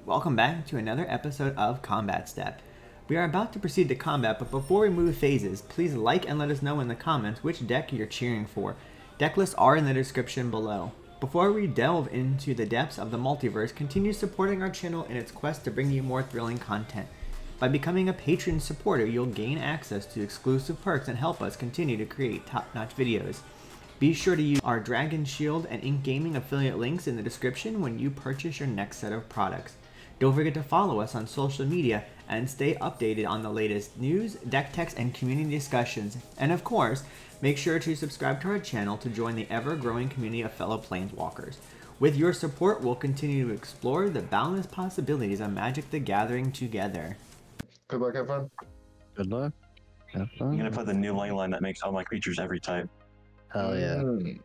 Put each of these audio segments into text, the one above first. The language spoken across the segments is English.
welcome back to another episode of Combat Step. We are about to proceed to combat, but before we move phases, please like and let us know in the comments which deck you're cheering for. Deck lists are in the description below. Before we delve into the depths of the multiverse, continue supporting our channel in its quest to bring you more thrilling content. By becoming a patron supporter, you'll gain access to exclusive perks and help us continue to create top-notch videos. Be sure to use our Dragon Shield and Ink Gaming affiliate links in the description when you purchase your next set of products. Don't forget to follow us on social media and stay updated on the latest news, deck techs, and community discussions. And of course, make sure to subscribe to our channel to join the ever-growing community of fellow Planeswalkers. With your support, we'll continue to explore the boundless possibilities of Magic the Gathering together. Good luck, have fun. Good luck. Have fun. I'm gonna put the new line that makes all my creatures every type. Hell yeah. I'm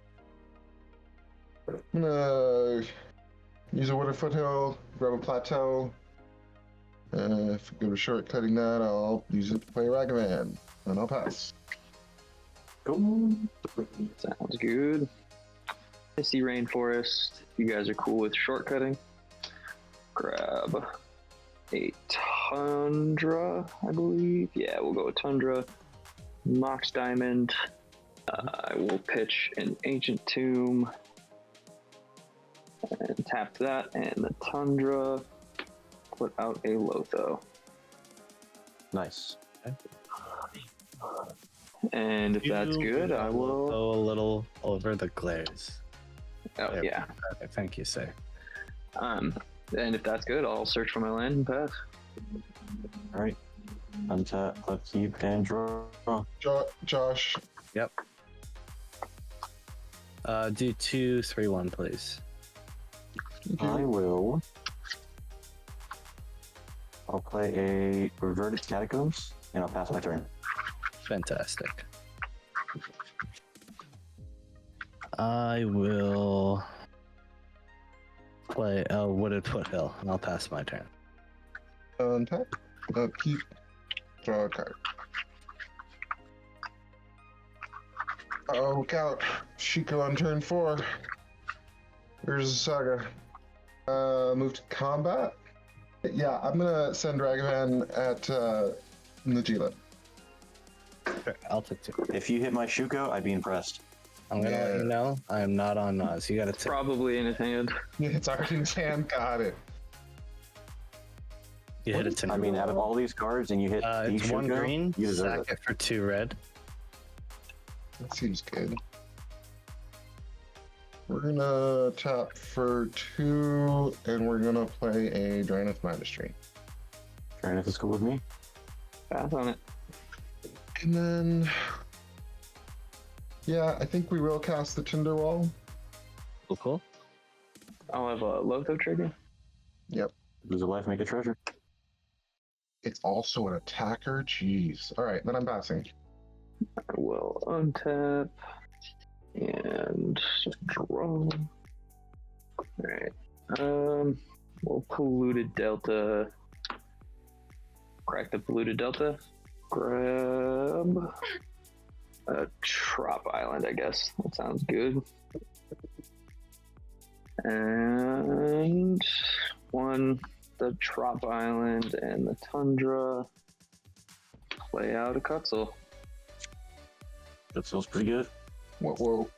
gonna use a wooded foothill, grab a plateau. If I go to shortcutting that, I'll use it to play Ragavan, and I'll pass. Cool. Sounds good. Misty Rainforest. If you guys are cool with shortcutting, grab a Tundra, I believe. Yeah, we'll go with Tundra. Mox Diamond. I will pitch an Ancient Tomb and tap that, and the Tundra. Put out a Lotho. Nice. And if that's good, I will go a little over the glares. Oh There. yeah. Okay, thank you, sir. And if that's good, I'll search for my land and pass. Alright. Untap, upkeep, and draw. Josh. Yep. Do 2-3-1, please. I will. I'll play a Reverted Catacombs, and I'll pass my turn. Fantastic. I will play a Wooded Foothill, and I'll pass my turn. Untap, upkeep, draw a card. Oh, look out. Shiko on turn 4. Here's the saga. Move to combat. Yeah, I'm gonna send Ragavan at Najila. Sure, I'll take 2. If you hit my Shuko, I'd be impressed. I'm gonna let you know I am not on Nas. You gotta take. Probably in his hand. It's already in his hand. Got it. You hit it to me. I mean, out of all these cards, and you hit the It's 1 Shuko, green, you deserve sack it for 2 red. That seems good. We're gonna tap for 2, and we're gonna play a Draenith Magistry. Trying if it's cool with me. Pass on it. And then, yeah, I think we will cast the Tinder Wall. Cool. I'll have a Lotho trigger. Yep. Does a life make a treasure? It's also an attacker. Jeez. All right, then I'm passing. I will untap and draw. Alright. We'll Polluted Delta. Crack the Polluted Delta. Grab a Trop Island, I guess. That sounds good. And the Trop Island and the Tundra. Play out a Cutzel. That feels pretty good. Whoa.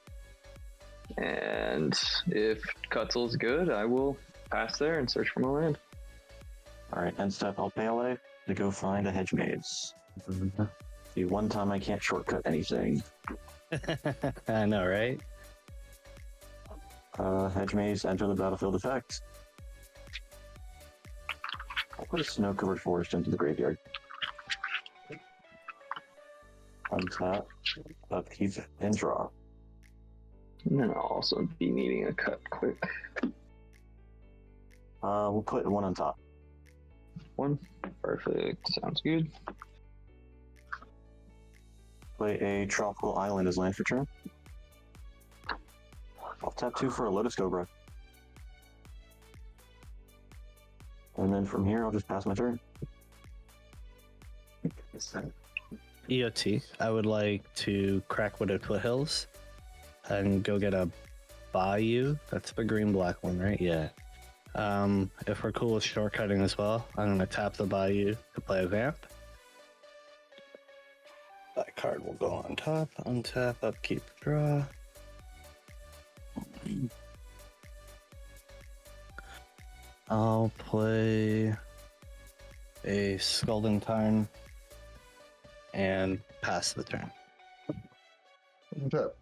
And if Cutzel's good, I will pass there and search for my land. Alright, end step, I'll pay LA to go find a Hedge Maze. The one time I can't shortcut anything. I know, right? Hedge Maze, enter the battlefield effect. I'll put a snow-covered forest into the graveyard. Untap, upkeep, and draw. And then I'll also be needing a cut quick. We'll put 1 on top. 1. Perfect. Sounds good. Play a Tropical Island as land for turn. I'll tap 2 for a Lotus Cobra. And then from here, I'll just pass my turn. EOT. I would like to crack Wooded Foothills and go get a Bayou. That's the green black one, right? Yeah. If we're cool with shortcutting as well, I'm gonna tap the Bayou to play a vamp. That card will go on top, untap, upkeep, draw. I'll play a Scalding Tarn and pass the turn. Tap.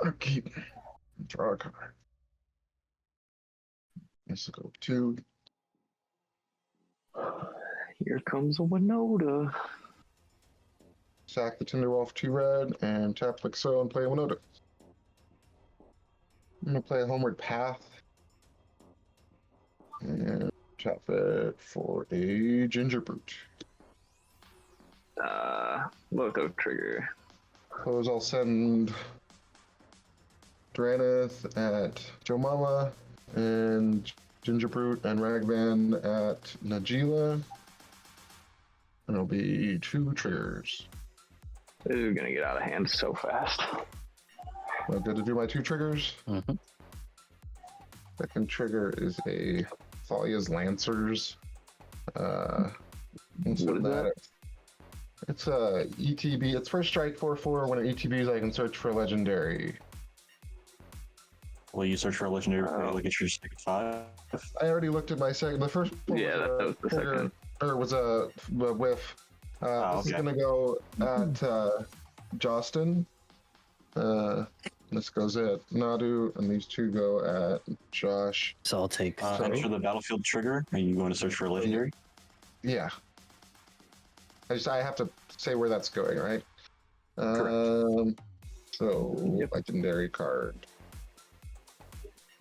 Upkeep. Draw a card. Let's go 2. Here comes a Winota. Sack the Tinderwolf 2 red and tap like so and play a Winota. I'm gonna play a Homeward Path. And tap it for a Ginger Brute. Loco trigger. Suppose I'll send Dranith at Joe Mama and Ginger Brute and Ragman at Najila. And it'll be 2 triggers. This is gonna get out of hand so fast. I'm good to do my 2 triggers. Mm-hmm. Second trigger is a Thalia's Lancers. Instead of that, it's a ETB. It's first strike 4/4. When it ETBs, I can search for a legendary. Will you search for a legendary before you look at your stick 5? I already looked at my second. The first one Yeah, that was the trigger, second. or was a whiff. This is okay. gonna go at Jostin. This goes at Nadu, and these 2 go at Josh. So I'll take Enter the battlefield trigger. Are you going to search for a legendary? Yeah. I have to say where that's going, right? Correct. So legendary card.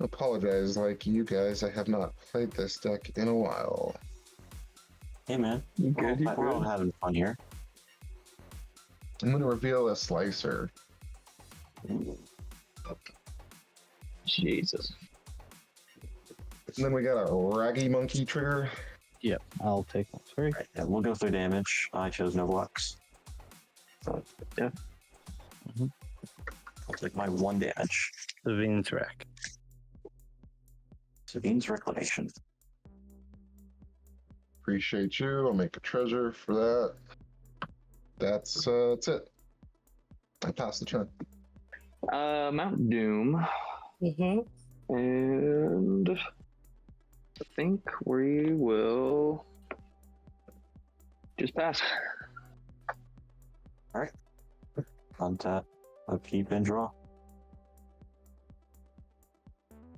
Apologize, like you guys, I have not played this deck in a while. Hey man, You good? You we're all good? having fun here. I'm gonna reveal a slicer. Jesus. And then we got a Raggy Monkey trigger. Yep, I'll take 3. Right, yeah, we'll go through damage. I chose no blocks. So, Yeah. I'll take my 1 damage. Savine's Wreck. Sabine's Reclamation. Appreciate you. I'll make a treasure for that. That's it. I passed the turn. Mount Doom. Mm-hmm. And I think we will just pass. Alright. Untap, upkeep, and draw.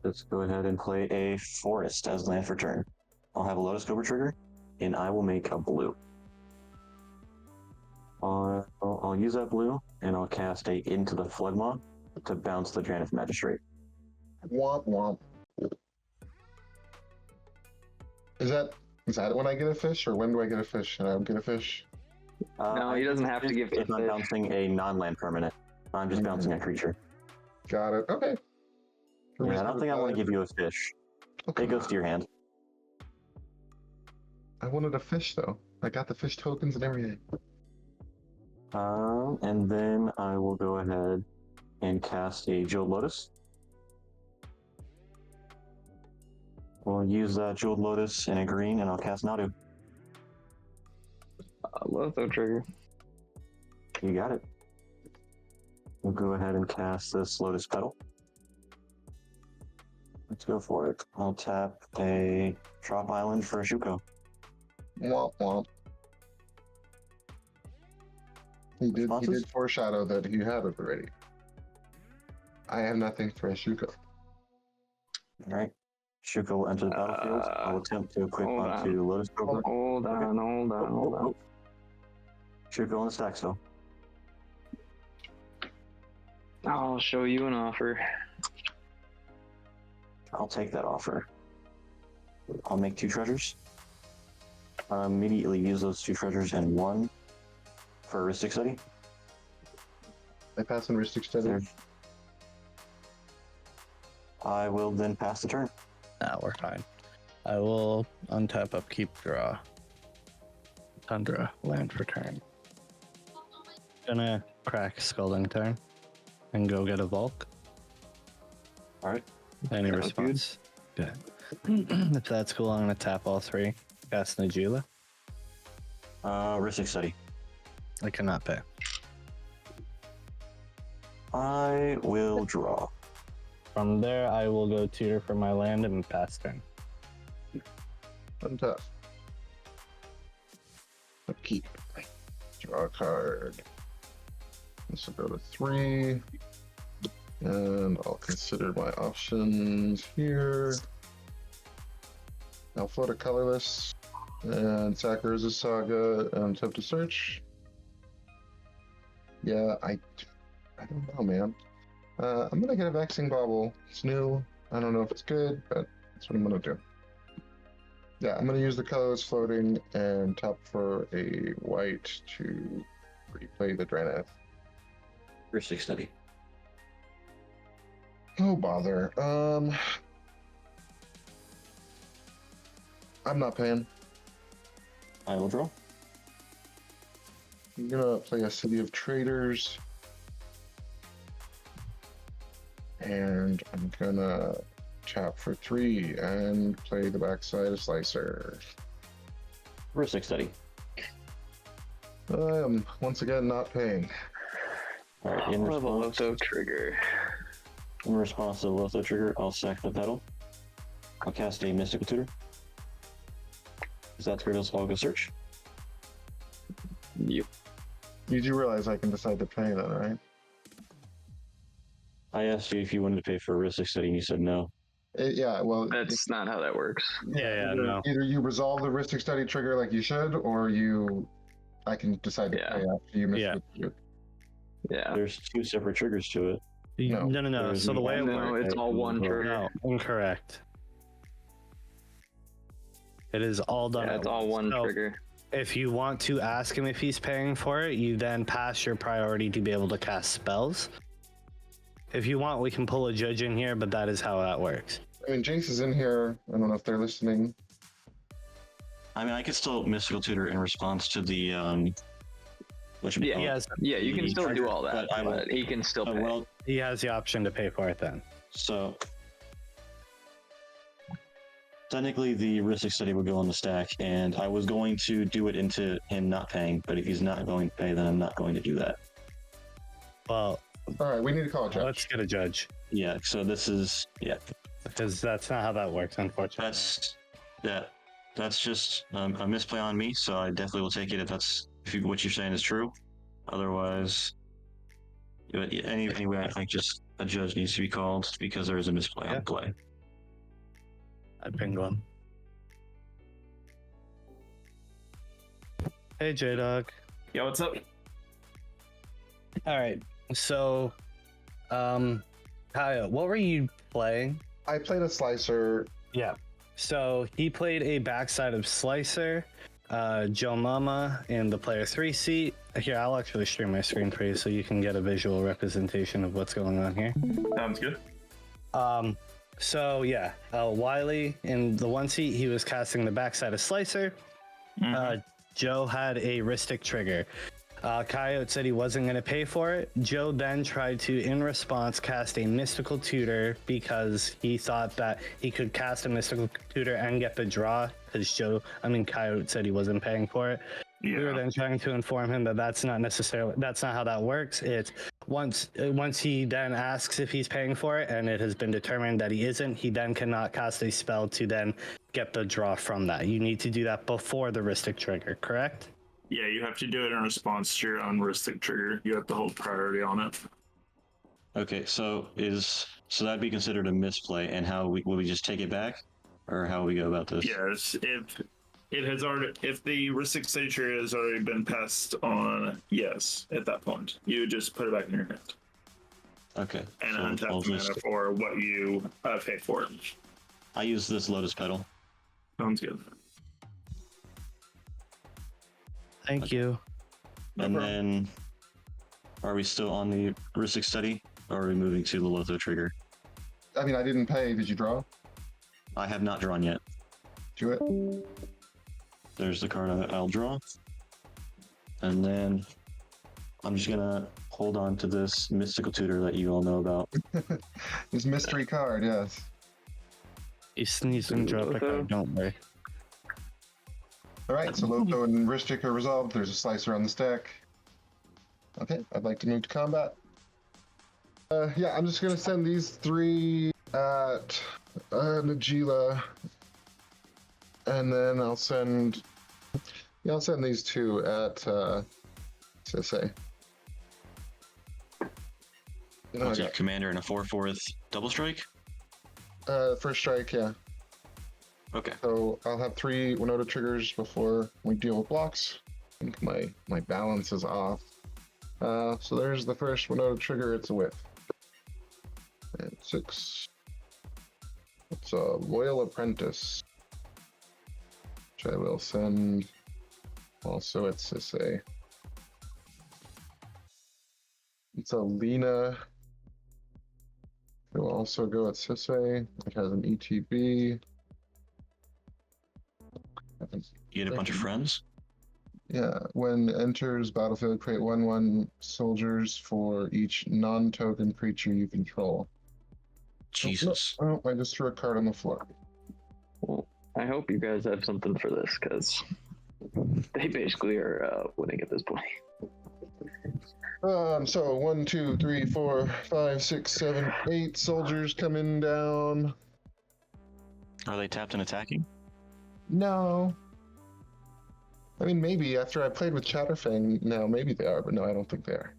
Let's go ahead and play a forest as land for turn. I'll have a Lotus Cobra trigger, and I will make a blue. I'll use that blue, and I'll cast a Into the Floodmaw to bounce the Dranith Magistrate. Womp womp. Is that when I get a fish, or when do I get a fish? And I don't get a fish. No, he doesn't have to give If I'm fish. bouncing a non-land permanent, I'm just bouncing a creature. Got it. Okay. Yeah, I don't think I want to give you a fish. Okay. It goes to your hand. I wanted a fish though. I got the fish tokens and everything. And then I will go ahead and cast a Jeweled Lotus. We'll use that Jeweled Lotus in a green, and I'll cast Nadu. Litho trigger. You got it. We'll go ahead and cast this Lotus Petal. Let's go for it. I'll tap a Drop Island for a Shuko. Womp womp. He did Responses? foreshadow that he had it already. I have nothing for a Shuko. Alright. Shuko will enter the battlefield. I'll attempt to equip hold onto Lotus Cobra. Hold on. Shuko on the stack still. I'll show you an offer. I'll take that offer. I'll make 2 treasures. Immediately use those 2 treasures and 1 for Heuristic Study. I pass on Ristic Study. There. I will then pass the turn. Nah, we're fine. I will untap, upkeep, draw. Tundra, land for turn. Gonna crack Scalding Tarn and go get a Volk. Alright. Any Sounds response? Good. If that's cool, I'm gonna tap all three. Cast Najila. Ristic Study. I cannot pay. I will draw. From there, I will go tutor for my land and pass turn. Untap. Upkeep. Draw a card. This will go to 3. And I'll consider my options here. I'll float a colorless and sack Urza's Saga and attempt to search. Yeah, I don't know, man. I'm gonna get a Vexing Bauble. It's new. I don't know if it's good, but that's what I'm gonna do. Yeah, I'm gonna use the colorless floating and tap for a white to replay the Draenei. Ristic Study. Oh bother. I'm not paying. I will draw. I'm gonna play a City of Traders. And I'm gonna tap for 3 and play the backside of Slicer. Ristic Study. I am once again not paying. Alright, in Level response, Lotho trigger. in response to the Lotho trigger, I'll sack the pedal. I'll cast a Mystical Tutor. Is that trigger? I'll go search. Yep. You do realize I can decide to pay then, right? I asked you if you wanted to pay for a Ristic Study and you said no. Yeah, well, That's not how that works. Yeah, either, no. either you resolve the Ristic Study trigger like you should, or I can decide to Yeah. pay after you miss Yeah. it. Yeah. There's 2 separate triggers to it. No. No. There's So the way it No, works. it's all one trigger. No, incorrect. It is all done. Yeah, at it's all once. one So trigger. if you want to ask him if he's paying for it, you then pass your priority to be able to cast spells. If you want, we can pull a judge in here, but that is how that works. I mean, Jinx is in here. I don't know if they're listening. I mean, I could still Mystical Tutor in response to the, Yeah, Yes, Yeah, you can still do all that, But I will- but he can still pay. well, he has the option to pay for it then. so technically the Ristic Study would go on the stack, and I was going to do it into him not paying, but if he's not going to pay, then I'm not going to do that. Well, All right, we need to call a judge. let's get a judge. Yeah, so this is, yeah, Because that's not how that works, unfortunately. that's just a misplay on me, so I definitely will take it if what you're saying is true. Otherwise, anyway, I think just a judge needs to be called because there is a misplay on play. I pinged one. Hey, J-Dog. Yo, what's up? All right. So, Kaya, what were you playing? I played a Slicer. Yeah. So he played a backside of Slicer, Joe Mama in the player 3 seat. Here, I'll actually stream my screen for you so you can get a visual representation of what's going on here. Sounds good. So yeah, Wiley in the 1 seat, he was casting the backside of Slicer. Joe had a Ristic trigger. Coyote said he wasn't going to pay for it. Joe then tried to, in response, cast a Mystical Tutor because he thought that he could cast a Mystical Tutor and get the draw because Coyote said he wasn't paying for it. Yeah. We were then trying to inform him that that's not how that works. It's once he then asks if he's paying for it and it has been determined that he isn't, he then cannot cast a spell to then get the draw from that. You need to do that before the Ristic trigger, correct? Yeah, you have to do it in response to your own Ristic trigger. You have to hold priority on it. Okay, so that'd be considered a misplay, and will we just take it back, or how will we go about this? Yes, if the Ristic trigger has already been passed on, yes, at that point, you just put it back in your hand Okay. and so untap I'll the mana just- for what you pay for it. I use this Lotus Petal. Sounds good. Thank you. And then, are we still on the Ristic Study, or are we moving to the Lotho trigger? I mean, I didn't pay. Did you draw? I have not drawn yet. Do it. There's the card I'll draw. And then I'm just gonna hold on to this Mystical Tutor that you all know about. This mystery card, yes. He sneezed and dropped a card, don't worry. All right, so Lotho and Ristic are resolved. There's a slicer on the stack. Okay, I'd like to move to combat. Yeah, I'm just gonna send these 3 at Najila, and then I'll send these 2 at Sisei. What's it, Commander and a 4/4 double strike? First strike, yeah. Okay. So I'll have 3 Winota triggers before we deal with blocks. I think my balance is off. So there's the first Winota trigger. It's a whiff. And 6. It's a Loyal Apprentice, which I will send also at Sisei. It's a Lena. It will also go at Sisei. It has an ETB. You get a bunch of friends? Yeah, when enters battlefield, create 1/1 soldiers for each non-token creature you control. Jesus. Oh, I just threw a card on the floor. Well, I hope you guys have something for this, because they basically are winning at this point. So 1, 2, 3, 4, 5, 6, 7, 8 soldiers coming down. Are they tapped and attacking? No. I mean, maybe after I played with Chatterfang, now maybe they are, but no, I don't think they are.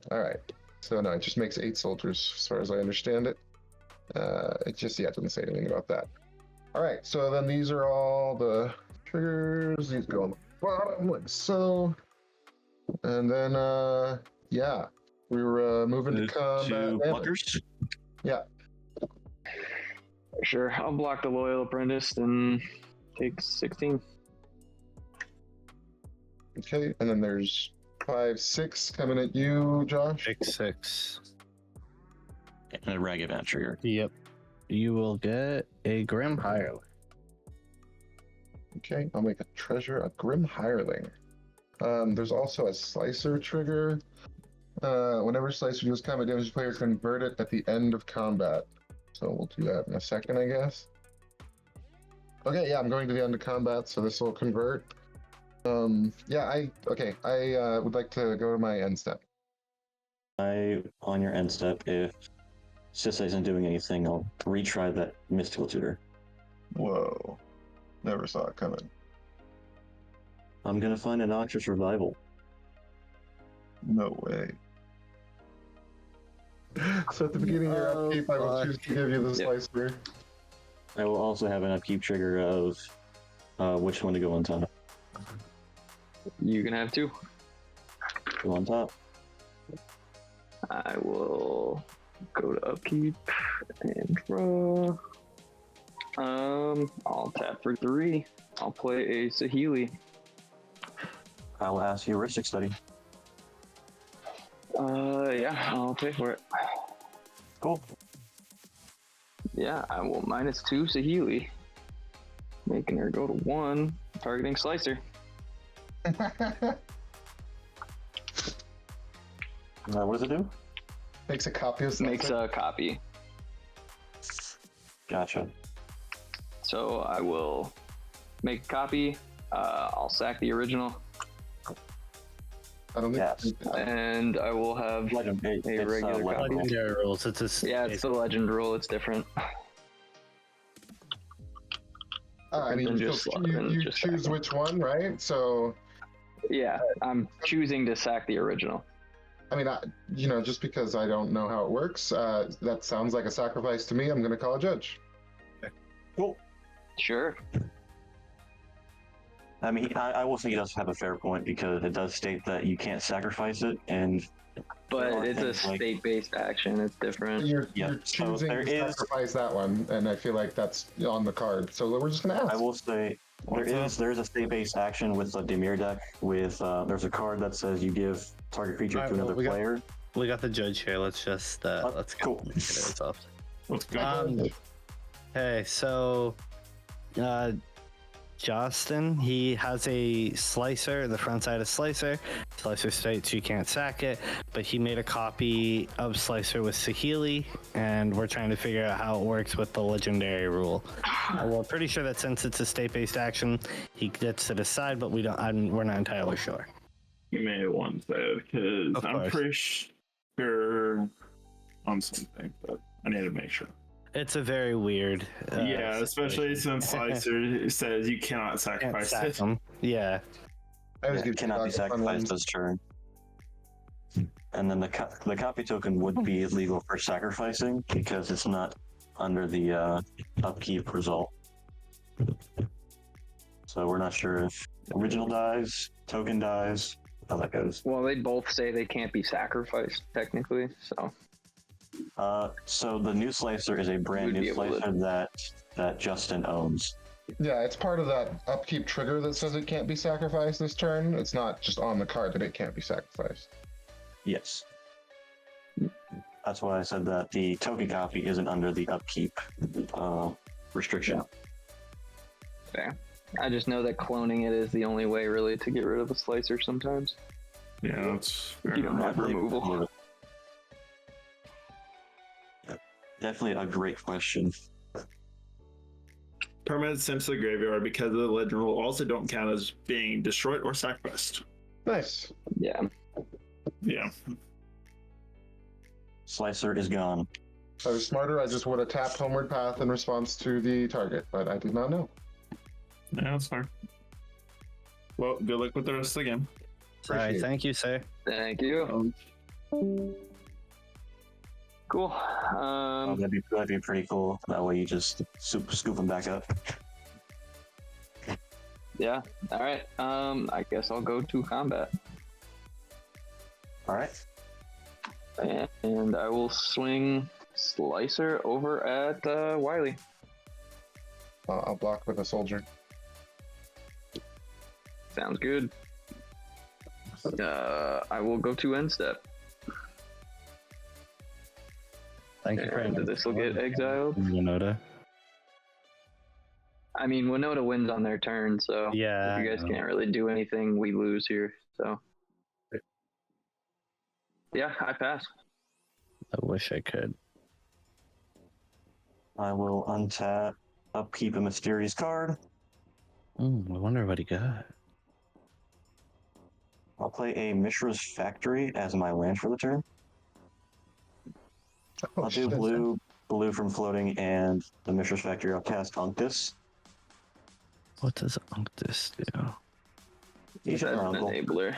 All right. So no, it just makes 8 soldiers, as far as I understand it. It just, yeah, it doesn't say anything about that. All right, so then these are all the triggers. These go on the bottom, like so. And then, yeah, we were moving to combat. Blockers? Yeah. Sure, I'll block the Loyal Apprentice and take 16. Okay, and then there's 5, 6 coming at you, Josh. 6/6. And a Ragavan trigger. Yep. You will get a Grim Hireling. Okay, I'll make a Grim Hireling. There's also a Slicer trigger. Whenever Slicer deals combat damage, players convert it at the end of combat. So we'll do that in a second, I guess. Okay, yeah, I'm going to the end of combat, so this will convert. Yeah, I would like to go to my end step. On your end step, if Sisei isn't doing anything, I'll retry that Mystical Tutor. Whoa. Never saw it coming. I'm gonna find a Noxious Revival. No way. So at the beginning of your upkeep, I will choose to give you the Slicer. I will also have an upkeep trigger of which one to go on top. You can have 2. Go on top. I will go to upkeep and draw. I'll tap for 3. I'll play a Saheeli. I'll ask you a Heuristic Study. Yeah, I'll pay for it. Cool. Yeah, I will -2 Saheeli, making her go to 1, targeting Slicer. What does it do? Makes a copy of Slicer. Makes a copy. Gotcha. So I will make a copy. I'll sack the original, I don't think. Yes. and I will have Legend. a regular copy. Legendary rules. It's a Yeah, it's the legend rule. It's different. I mean, Then you just choose sack which one, right? So, Yeah, I'm choosing to sack the original. I mean, just because I don't know how it works, that sounds like a sacrifice to me. I'm going to call a judge. Cool. Sure. I mean, I will say he does have a fair point because it does state that you can't sacrifice it, and But it's a things like- state-based action. It's different. You're Yeah, so choosing there to is- sacrifice that one, and I feel like that's on the card. So we're just going to ask. I will say there is a state-based action with the Dimir deck. With there's a card that says you give target creature Alright, to well, another player. We got the judge here. Let's just let's cool. get it resolved. Let's go. Hey, so Justin. He has a slicer, the front side of slicer. Slicer states you can't sack it, but he made a copy of slicer with Sahili, and we're trying to figure out how it works with the legendary rule. We're pretty sure that since it's a state-based action, he gets to decide, but we're not entirely sure. Give me one though, because Of I'm course. pretty sure on something, but I need to make sure. It's a very weird. Yeah, especially situation. since Slicer says you cannot Can't sacrifice sack it. him. Yeah. I always Yeah, give it cannot be T-Dog a fun one. sacrificed this turn. And then the copy token would be illegal for sacrificing because it's not under the upkeep result. So we're not sure if original dies, token dies, how that goes. Well, they both say they can't be sacrificed technically, so So the new slicer is a brand We'd be new able to- slicer that Justin owns. Yeah, it's part of that upkeep trigger that says it can't be sacrificed this turn. It's not just on the card that it can't be sacrificed. Yes. That's why I said that the token copy isn't under the upkeep restriction. fair. I just know that cloning it is the only way really to get rid of a slicer sometimes. Yeah, that's fair. You don't I have believe- removal. Yeah, definitely a great question. Permanent sent to the graveyard because of the legend rule also don't count as being destroyed or sacrificed. Nice. Yeah. Yeah. Slicer is gone. If I was smarter, I just would have tapped Homeward Path in response to the target, but I did not know. Yeah, that's fine. Well, good luck with the rest of the game. All right. Appreciate it. Thank you, sir. Thank you. Cool. Oh, that'd be pretty cool. That way you just scoop them back up. Yeah. All right. I guess I'll go to combat, All right. and I will swing Slicer over at Wiley. I'll block with a soldier. Sounds good. I will go to end step, Thank you for and this will get exiled. Winota. I mean, Winota wins on their turn, so Yeah. if you guys can't really do anything, we lose here. So, yeah, I pass. I wish I could. I will untap, upkeep a mysterious card. I wonder what he got. I'll play a Mishra's Factory as my land for the turn. Oh, I'll do shit. blue from floating, and the Mishra's Factory. I'll cast Unctus. What does Unctus do? He's That's your an uncle. enabler.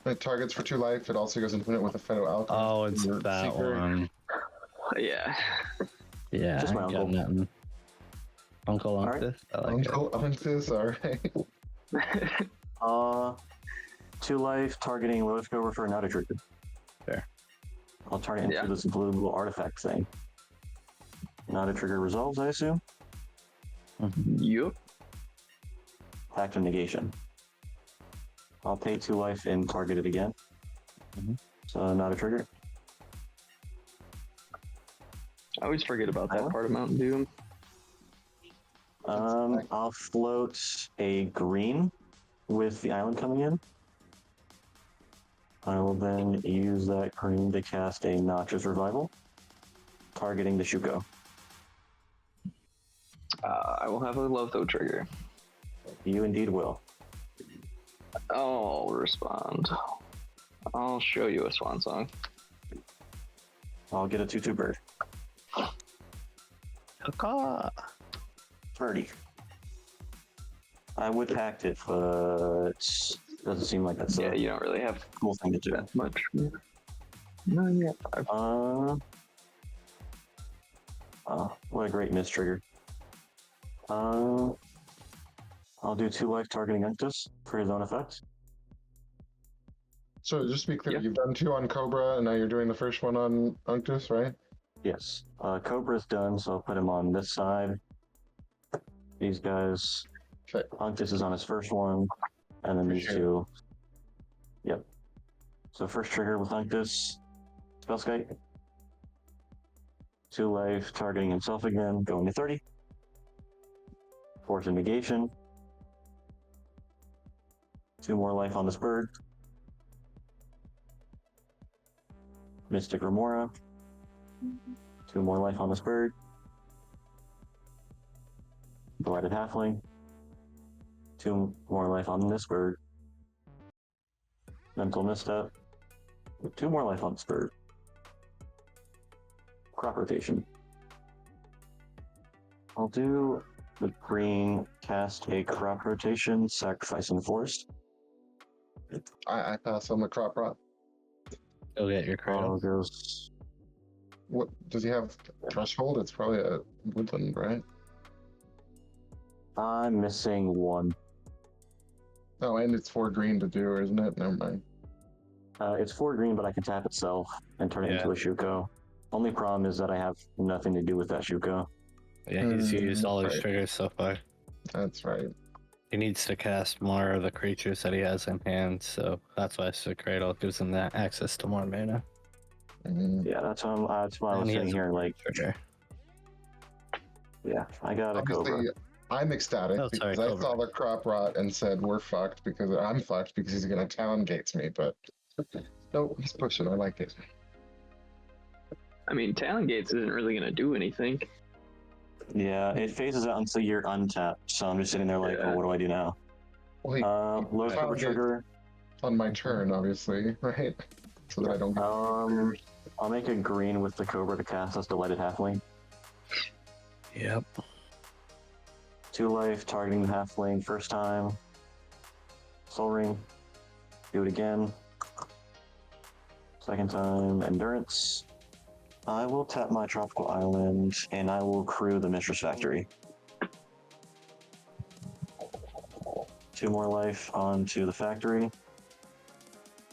It targets for 2 life. It also goes infinite with a Fellow Alchemist. Oh, it's Your that Seeker. one. Yeah. Yeah, Just my I got uncle. nothing. Uncle All right. Unctus? I like it. Uncle Unctus, alright. 2 life, targeting lowest cover for another trigger. Fair. I'll target him Yeah. through this blue little artifact thing. Not a trigger resolves, I assume. Yup. Pact of negation. I'll pay 2 life and target it again. Mhm. So not a trigger. I always forget about that part of Mountain Dew. I'll float a green with the island coming in. I will then use that green to cast a Noxious Revival, targeting the Shuko. I will have a Lotho trigger. You indeed will. I'll respond. I'll show you a swan song. I'll get a 2/2 bird. Caw. Birdie. I would pact it, but doesn't seem like that's Yeah, a you don't really have cool thing to do. that much. No, yeah. What a great miss trigger. I'll do 2 life targeting Unctus for his own effect. So just to be clear, Yeah. you've done 2 on Cobra, and now you're doing the first one on Unctus, right? Yes. Cobra's done, so I'll put him on this side. These guys. Okay. Unctus is on his first one, and then these Appreciate 2. Yep. So first trigger with Unctus. Spellskite. 2 life, targeting himself again, going to 30. Force of negation. 2 more life on this bird. Mystic Remora. 2 more life on this bird. Blighted Halfling. 2 more life on this bird. Mental Misstep. 2 more life on this bird. Crop rotation. I'll do the green, cast a crop rotation, sacrificing the forest. I pass on the crop rot. Go get your cradle. Goes. What does he have? Threshold? It's probably a woodland, right? I'm missing 1. Oh, and it's 4 green to do, isn't it? Never mind. It's 4 green, but I can tap itself and turn it Yeah. into a Shuko. Only problem is that I have nothing to do with that Shuko. Yeah, he's used all his right. triggers so far. That's right. He needs to cast more of the creatures that he has in hand, so that's why the cradle gives him that access to more mana. Yeah, that's why I was And he sitting has here like, Trigger. yeah, I got a Cobra. Obviously, I'm ecstatic Oh, sorry, because I Cobra. saw the crop rot and said we're fucked because I'm fucked because he's gonna Talon Gates me, but no, he's pushing. I like it. I mean, Talon Gates isn't really going to do anything. Yeah, it phases out until you're untapped, so I'm just sitting there like, Yeah. well, what do I do now? Well, he Low Talon Cobra Gates trigger. on my turn, obviously, right? So that I don't get. I'll make a green with the Cobra to cast as Delighted Halfling. Yep. 2 life, targeting the Halfling first time. Soul Ring. Do it again. Second time, Endurance. I will tap my Tropical Island, and I will crew the Mistress Factory. 2 more life onto the factory.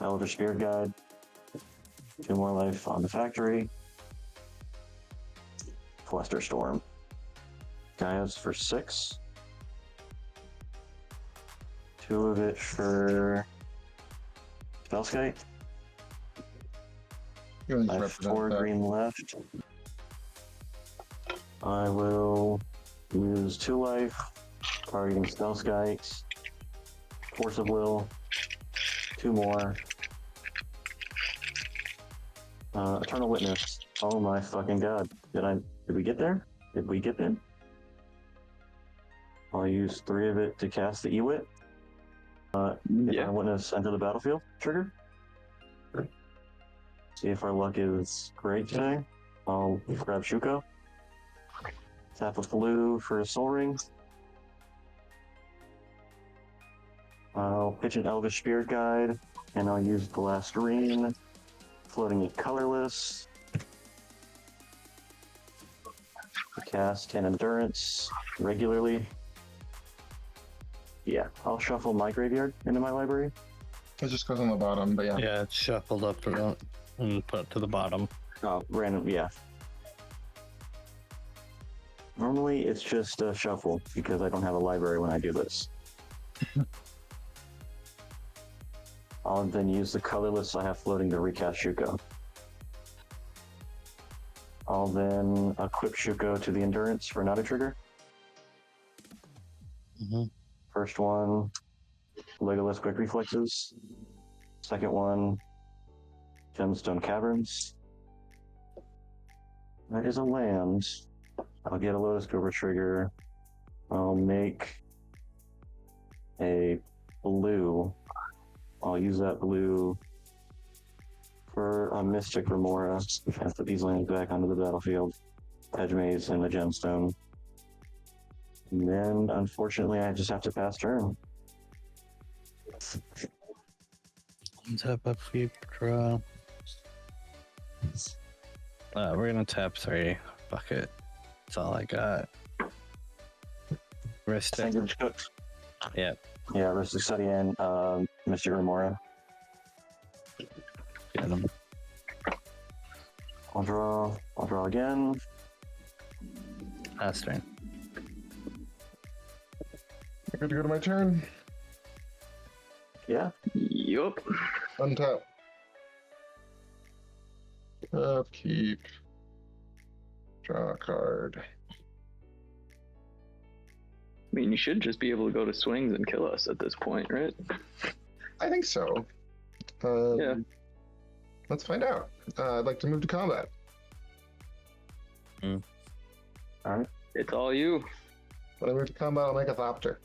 Elder Spirit Guide. 2 more life on the factory. Fluster Storm. Gaia's for 6. 2 of it for Spellskite. You want to I just have represent 4 that. green left. I will use 2 life, targeting Spellskite. Force of Will. 2 more. Eternal Witness. Oh my fucking god. Did we get there? Did we get there? I'll use 3 of it to cast the Ewit. Yeah. Eternal Witness enter the battlefield. Trigger. See if our luck is great today. I'll grab Shuko. Tap with blue for a Soul Ring. I'll pitch an Elvish Spirit Guide, and I'll use the last green, floating it colorless. To cast an Endurance regularly. Yeah, I'll shuffle my graveyard into my library. It just goes on the bottom, but yeah. Yeah, it's shuffled up to and put to the bottom. Oh, random, yeah. Normally it's just a shuffle because I don't have a library when I do this. I'll then use the colorless I have floating to recast Shuko. I'll then equip Shuko to the Endurance for not a trigger. First one, Legolas Quick Reflexes. Second one, Gemstone Caverns. That is a land. I'll get a Lotus Cobra trigger. I'll make a blue. I'll use that blue for a Mystic Remora. And put these lands back onto the battlefield. Edge Maze and the Gemstone. And then, unfortunately, I just have to pass turn. Tap up, keep draw. We're gonna tap 3. Fuck it. That's all I got. Wrist it. Sandwich Cook. Yeah. Yeah, Rustic Study and Mr. Remora. Get him. I'll draw again. Pass turn. I'm good to go to my turn. Yeah. Yup. Untap. Upkeep. Draw a card. I mean, you should just be able to go to swings and kill us at this point, right? I think so. Yeah. Let's find out. I'd like to move to combat. All right. It's all you. When I move to combat, I'll make a Thopter.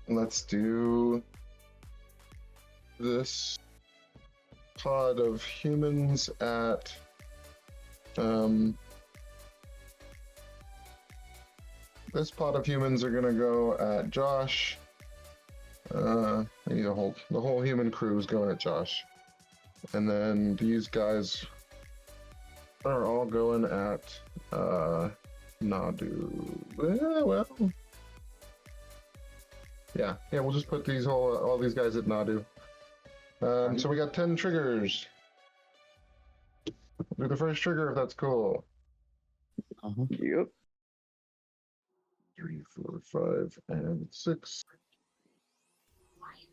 Let's do this pod of humans at this pod of humans are gonna go at Josh. I need the whole human crew is going at Josh, and then these guys are all going at Nadu. Well, yeah, we'll just put these all these guys at Nadu. So we got 10 triggers. Do the first trigger if that's cool. Yep. 3, 4, 5, and 6.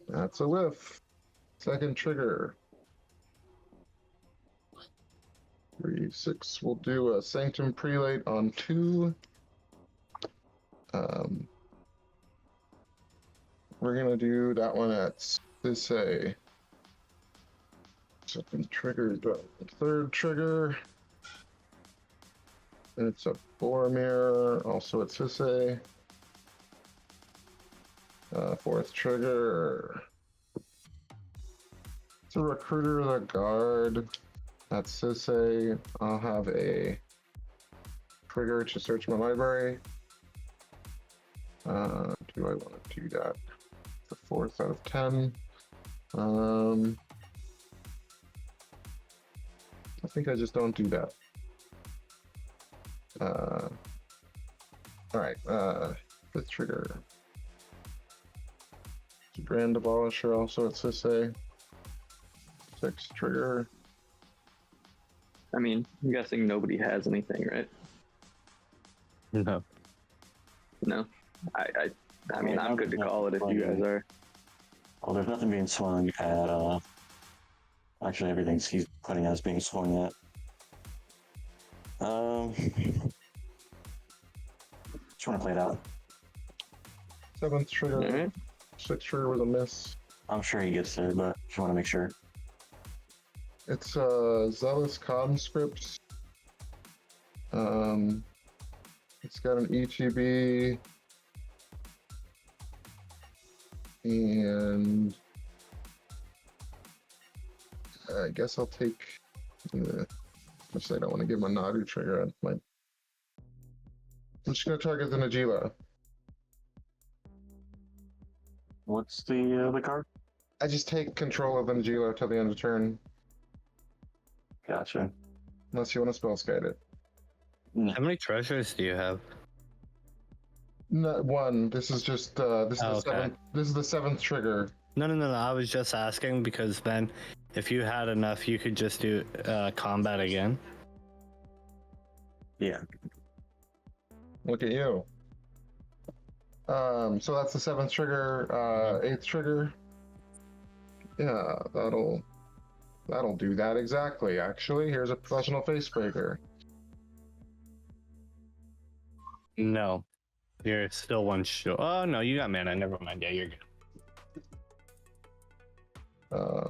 That's a whiff. Second trigger. 3, 6. We'll do a Sanctum Prelate on 2. We're gonna do that one at Sisei. Second trigger, third trigger. It's a Boromir, also at Sisei. Fourth trigger. It's a Recruiter of the Guard. At Sisei, I'll have a trigger to search my library. Do I want to do that? The 4th out of 10. I think I just don't do that. Alright, 5th trigger. Grand Abolisher also at Sisei. 6th trigger. I mean, I'm guessing nobody has anything, right? No. No. I mean, I'm good to call it if you guys are. Well, there's nothing being swung at, actually everything's he's putting as being swung at. Just want to play it out. 7th trigger. Alright. 6th trigger was a miss. I'm sure he gets there, but just want to make sure. It's Zealous Conscripts. It's got an ETB. And I guess I'll take. Actually, I don't want to give him a Nadu trigger. I'm just going to target the Najila. What's the card? I just take control of the Najila till the end of turn, Gotcha. unless you want to spell skate it. How many treasures do you have? No, 1. This is just this is Oh, the okay. 7th. This is the 7th trigger. No. I was just asking because then, if you had enough, you could just do combat again. Yeah. Look at you. So that's the 7th trigger. 8th trigger. Yeah, that'll do that exactly. Actually, here's a professional facebreaker. No. You're still one short. Oh, no, you got mana. Never mind. Yeah, you're good.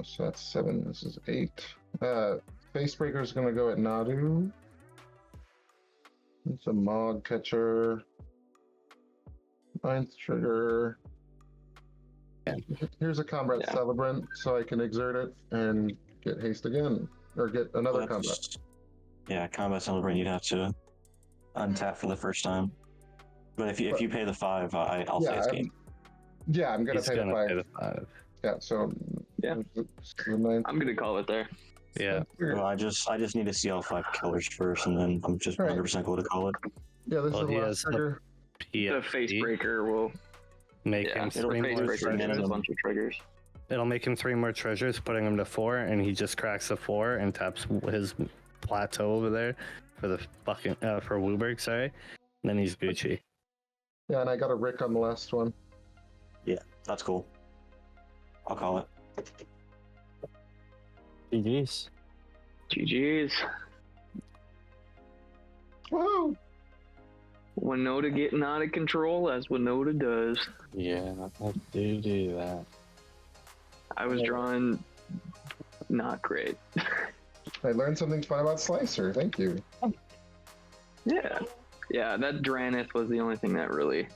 So that's 7. This is 8. Facebreaker is gonna go at Nadu. It's a Mog Catcher. 9th trigger. Here's a Combat Celebrant, so I can exert it and get haste again, or get another combat. Yeah, combat celebrant. You'd have to untap for the first time. But if you pay the 5, I'll say it's game. Yeah, I'm gonna He's pay the gonna 5. pay the 5. Yeah, so Yeah. the 9th. I'm gonna call it there. Yeah. Well, I just need to see all 5 killers first, and then I'm just 100% going to call it. Yeah, this Well, is he the has last trigger. The face breaker will Make yeah, him the 3 face more breaker has a treasures. bunch of triggers. It'll make him 3 more treasures, putting him to 4, and he just cracks a 4 and taps his plateau over there for the fucking for Wooberg, sorry. And then he's Gucci. Yeah, and I got a Rick on the last one. Yeah, that's cool. I'll call it. GG's. GG's. Woohoo! Winota getting out of control, as Winota does. Yeah, I do that. I was drawing not great. I learned something fun about Slicer. Thank you. Yeah. Yeah, that Dranith was the only thing that really I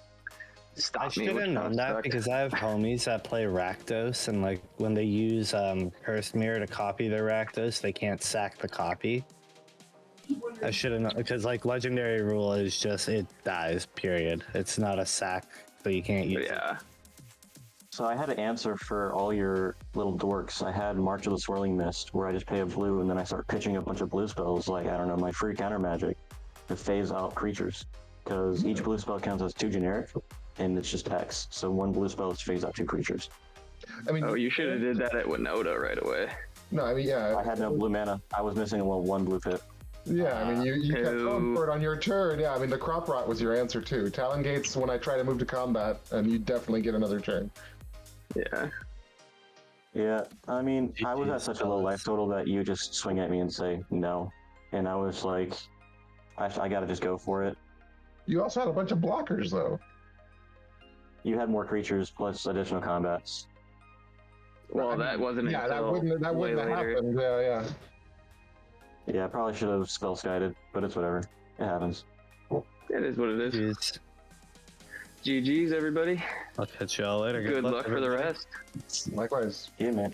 stopped me. should which have known kinda that sucked. because I have homies that play Rakdos, and like when they use Cursed Mirror to copy their Rakdos, they can't sack the copy. I should have known because like legendary rule is just it dies. Period. It's not a sack, so you can't use it. Yeah. So I had an answer for all your little dorks. I had March of the Swirling Mist, where I just pay a blue and then I start pitching a bunch of blue spells, like, I don't know, my free counter magic, to phase out creatures. Because each blue spell counts as 2 generic, and it's just X. So 1 blue spell is phase out 2 creatures. I mean, Oh, you should have did that at Winota right away. no, I mean, yeah. I had no blue mana. I was missing a 1 blue pit. Yeah, I mean, you kept going Ew. for it on your turn. Yeah, I mean, the crop rot was your answer too. Talon Gates when I try to move to combat, and you definitely get another turn. Yeah. Yeah, I mean, I was at such a low life total that you just swing at me and say no. And I was like, I gotta just go for it. You also had a bunch of blockers though. You had more creatures plus additional combats. Well, that wasn't Yeah, that until wouldn't way have later. happened. Yeah. Yeah, I probably should have spell guided, but it's whatever. It happens. It is what it is. Jeez. GG's, everybody. I'll catch y'all later. Good luck for the everybody. rest. Likewise. Yeah, man.